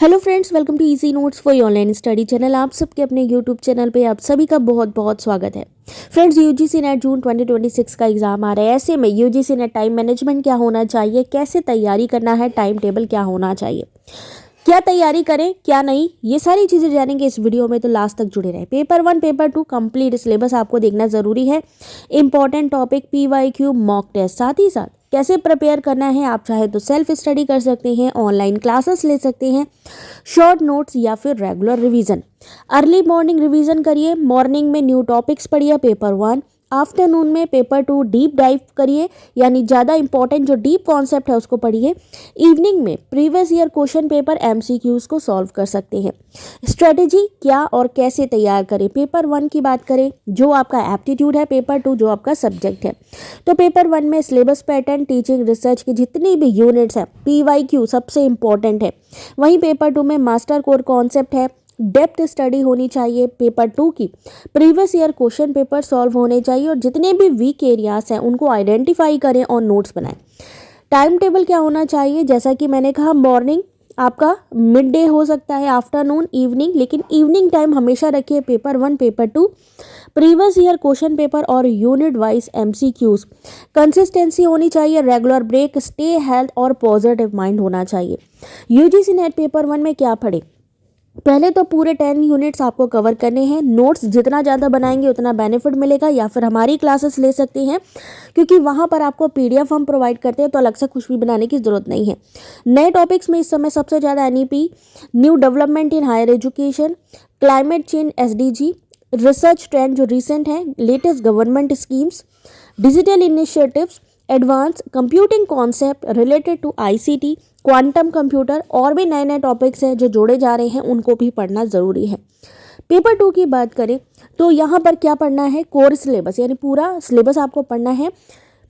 Hello friends, welcome to easy notes for online study channel. आप सबके अपने YouTube channel पे आप सभी का बहुत बहुत स्वागत है। फ्रेंड्स, यूजीसी नेट जून 2026 का एग्जाम आ रहा है। ऐसे में यूजीसी नेट टाइम मैनेजमेंट क्या होना चाहिए, कैसे तैयारी करना है, टाइम टेबल क्या होना चाहिए, क्या तैयारी करें क्या नहीं, ये सारी चीज़ें जानेंगे इस वीडियो में, तो लास्ट तक जुड़े रहे। पेपर 1 पेपर 2 कंप्लीट सिलेबस आपको देखना ज़रूरी है। Important topic PYQ mock test, साथ ही साथ कैसे प्रिपेयर करना है। आप चाहे तो सेल्फ स्टडी कर सकते हैं, ऑनलाइन क्लासेस ले सकते हैं, शॉर्ट नोट्स या फिर regular revision. Early morning revision करिए, मॉर्निंग में न्यू टॉपिक्स पढ़िए पेपर 1, आफ्टरनून में पेपर 2 डीप डाइव करिए, यानी ज़्यादा इंपॉर्टेंट जो डीप कॉन्सेप्ट है उसको पढ़िए। इवनिंग में previous year question paper MCQs को सॉल्व कर सकते हैं। स्ट्रेटेजी क्या और कैसे तैयार करें, पेपर 1 की बात करें जो आपका एप्टीट्यूड है, पेपर 2 जो आपका सब्जेक्ट है। तो पेपर 1 में सिलेबस पैटर्न, टीचिंग, रिसर्च की जितनी भी यूनिट्स हैं, पीवाईक्यू सबसे इंपॉर्टेंट है। वहीं पेपर 2 में मास्टर कोर कॉन्सेप्ट है, डेप्थ स्टडी होनी चाहिए। पेपर 2 की previous year question paper solve होने चाहिए और जितने भी वीक एरियाज हैं उनको आइडेंटिफाई करें और नोट्स बनाएं। टाइम टेबल क्या होना चाहिए, जैसा कि मैंने कहा, मॉर्निंग आपका मिड डे हो सकता है, आफ्टरनून, इवनिंग, लेकिन इवनिंग टाइम हमेशा रखिए। Paper 1 paper 2 previous year question paper और यूनिट वाइज एमसीक्यूज। कंसिस्टेंसी होनी चाहिए, रेगुलर ब्रेक, स्टे हेल्थ और पॉजिटिव माइंड होना चाहिए। यूजीसी नेट पेपर 1 में क्या पढ़े, पहले तो पूरे 10 यूनिट्स आपको कवर करने हैं। नोट्स जितना ज़्यादा बनाएंगे उतना बेनिफिट मिलेगा, या फिर हमारी क्लासेस ले सकते हैं क्योंकि वहाँ पर आपको पीडीएफ हम प्रोवाइड करते हैं, तो अलग से कुछ भी बनाने की ज़रूरत नहीं है। नए टॉपिक्स में इस समय सबसे ज़्यादा NEP, new development in higher education, climate change, SDG, research trend जो रिसेंट है, latest government schemes, digital initiatives, advance computing concept related to ICT, quantum computer, और भी नए नए टॉपिक्स हैं जो जोड़े जा रहे हैं, उनको भी पढ़ना ज़रूरी है। पेपर 2 की बात करें तो यहाँ पर क्या पढ़ना है, कोर सिलेबस, यानी पूरा सिलेबस आपको पढ़ना है।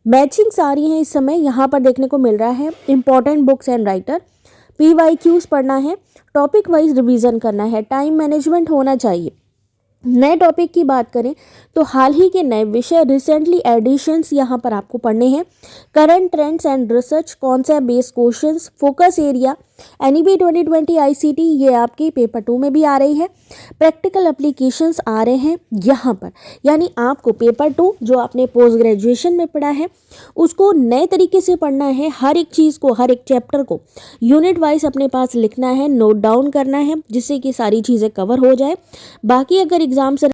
मैचिंग्स आ रही हैं इस समय यहाँ पर देखने को मिल रहा है। Important books and writer, PYQs पढ़ना है, टॉपिक वाइज रिवीजन करना है, टाइम मैनेजमेंट होना चाहिए। नए टॉपिक की बात करें तो हाल ही के नए विषय, रिसेंटली एडिशंस यहाँ पर आपको पढ़ने हैं। Current trends and research, concept based questions, focus area, NEP 2020 ICT, ये आपकी पेपर 2 में भी आ रही है। प्रैक्टिकल एप्लीकेशंस आ रहे हैं यहाँ पर, यानी आपको पेपर 2 जो आपने पोस्ट ग्रेजुएशन में पढ़ा है उसको नए तरीके से पढ़ना है। हर एक चीज़ को, हर एक चैप्टर को यूनिट वाइज अपने पास लिखना है, नोट डाउन करना है, जिससे कि सारी चीज़ें कवर हो जाए। बाकी अगर एग्जाम से